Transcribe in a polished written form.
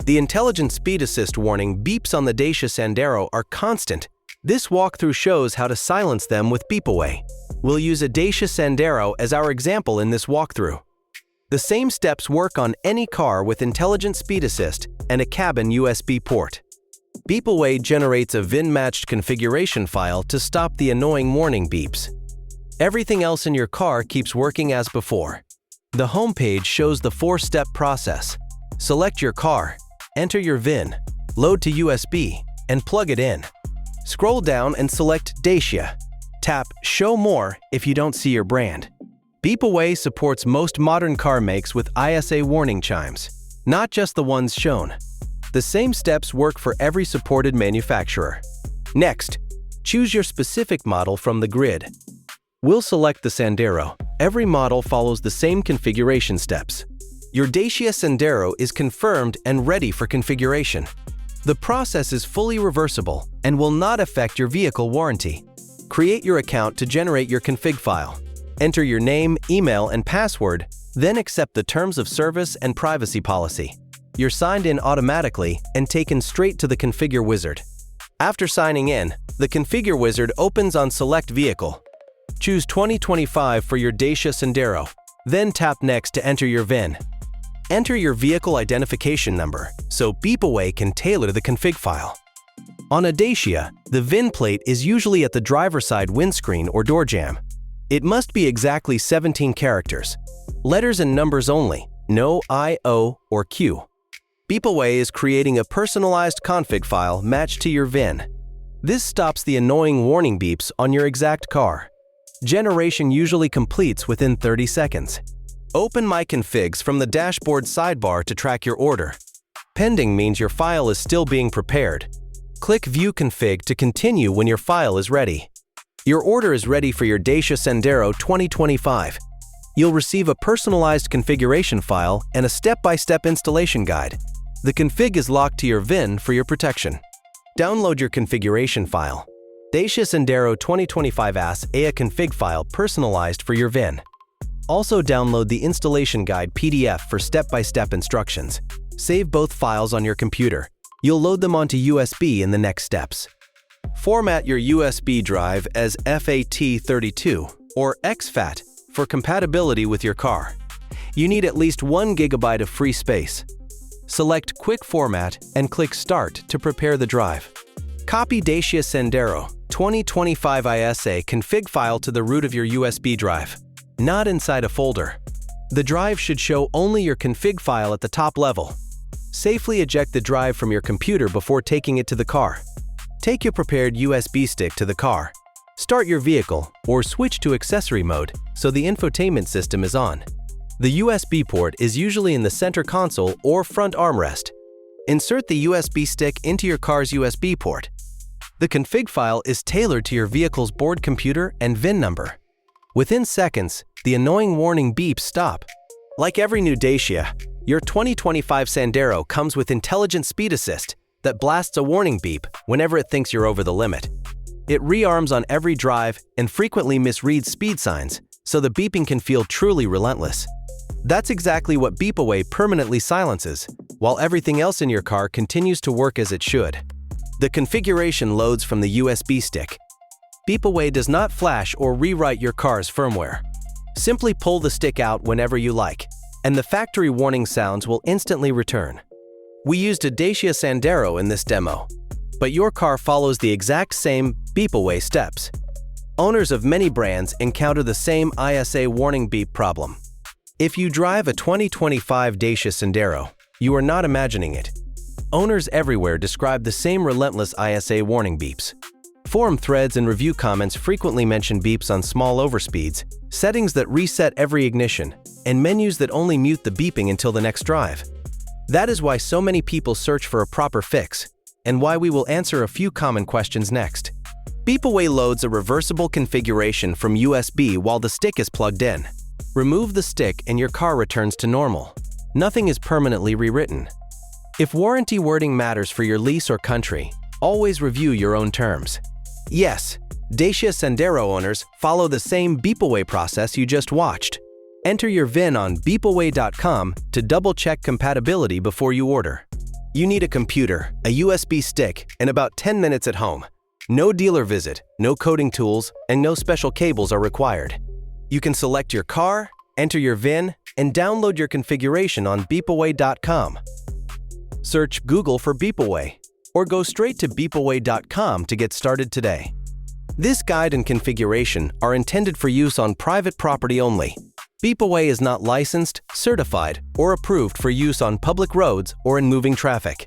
The intelligent speed assist warning beeps on the Dacia Sandero are constant. This walkthrough shows how to silence them with Beep Away. We'll use a Dacia Sandero as our example in this walkthrough. The same steps work on any car with intelligent speed assist and a cabin USB port. Beep Away generates a VIN-matched configuration file to stop the annoying warning beeps. Everything else in your car keeps working as before. The home page shows the 4-step process. Select your car, enter your VIN, load to USB, and plug it in. Scroll down and select Dacia. Tap Show More if you don't see your brand. Beep Away supports most modern car makes with ISA warning chimes, not just the ones shown. The same steps work for every supported manufacturer. Next, choose your specific model from the grid. We'll select the Sandero. Every model follows the same configuration steps. Your Dacia Sandero is confirmed and ready for configuration. The process is fully reversible and will not affect your vehicle warranty. Create your account to generate your config file. Enter your name, email, and password, then accept the terms of service and privacy policy. You're signed in automatically and taken straight to the Configure Wizard. After signing in, the Configure Wizard opens on Select Vehicle. Choose 2025 for your Dacia Sandero, then tap Next to enter your VIN. Enter your vehicle identification number so Beep Away can tailor the config file. On a Dacia, the VIN plate is usually at the driver's side windscreen or door jamb. It must be exactly 17 characters, letters and numbers only, no I, O, or Q. Beep Away is creating a personalized config file matched to your VIN. This stops the annoying warning beeps on your exact car. Generation usually completes within 30 seconds. Open My Configs from the dashboard sidebar to track your order. Pending means your file is still being prepared. Click View Config to continue when your file is ready. Your order is ready for your Dacia Sandero 2025. You'll receive a personalized configuration file and a step-by-step installation guide. The config is locked to your VIN for your protection. Download your configuration file. Dacia Sandero 2025 AS a config file personalized for your VIN. Also download the installation guide PDF for step-by-step instructions. Save both files on your computer. You'll load them onto USB in the next steps. Format your USB drive as FAT32 or exFAT for compatibility with your car. You need at least 1 GB of free space. Select Quick Format and click Start to prepare the drive. Copy Dacia Sandero 2025 ISA config file to the root of your USB drive, not inside a folder. The drive should show only your config file at the top level. Safely eject the drive from your computer before taking it to the car. Take your prepared USB stick to the car. Start your vehicle or switch to accessory mode so the infotainment system is on. The USB port is usually in the center console or front armrest. Insert the USB stick into your car's USB port. The config file is tailored to your vehicle's board computer and VIN number. Within seconds, the annoying warning beeps stop. Like every new Dacia, your 2025 Sandero comes with intelligent speed assist that blasts a warning beep whenever it thinks you're over the limit. It rearms on every drive and frequently misreads speed signs, so the beeping can feel truly relentless. That's exactly what Beep Away permanently silences, while everything else in your car continues to work as it should. The configuration loads from the USB stick. Beep Away does not flash or rewrite your car's firmware. Simply pull the stick out whenever you like, and the factory warning sounds will instantly return. We used a Dacia Sandero in this demo, but your car follows the exact same Beep Away steps. Owners of many brands encounter the same ISA warning beep problem. If you drive a 2025 Dacia Sandero, you are not imagining it. Owners everywhere describe the same relentless ISA warning beeps. Forum threads and review comments frequently mention beeps on small overspeeds, settings that reset every ignition, and menus that only mute the beeping until the next drive. That is why so many people search for a proper fix, and why we will answer a few common questions next. Beep Away loads a reversible configuration from USB while the stick is plugged in. Remove the stick and your car returns to normal. Nothing is permanently rewritten. If warranty wording matters for your lease or country, always review your own terms. Yes, Dacia Sandero owners follow the same Beep Away process you just watched. Enter your VIN on beepaway.com to double-check compatibility before you order. You need a computer, a USB stick, and about 10 minutes at home. No dealer visit, no coding tools, and no special cables are required. You can select your car, enter your VIN, and download your configuration on beepaway.com. Search Google for Beepaway, or go straight to beepaway.com to get started today. This guide and configuration are intended for use on private property only. Beepaway is not licensed, certified, or approved for use on public roads or in moving traffic.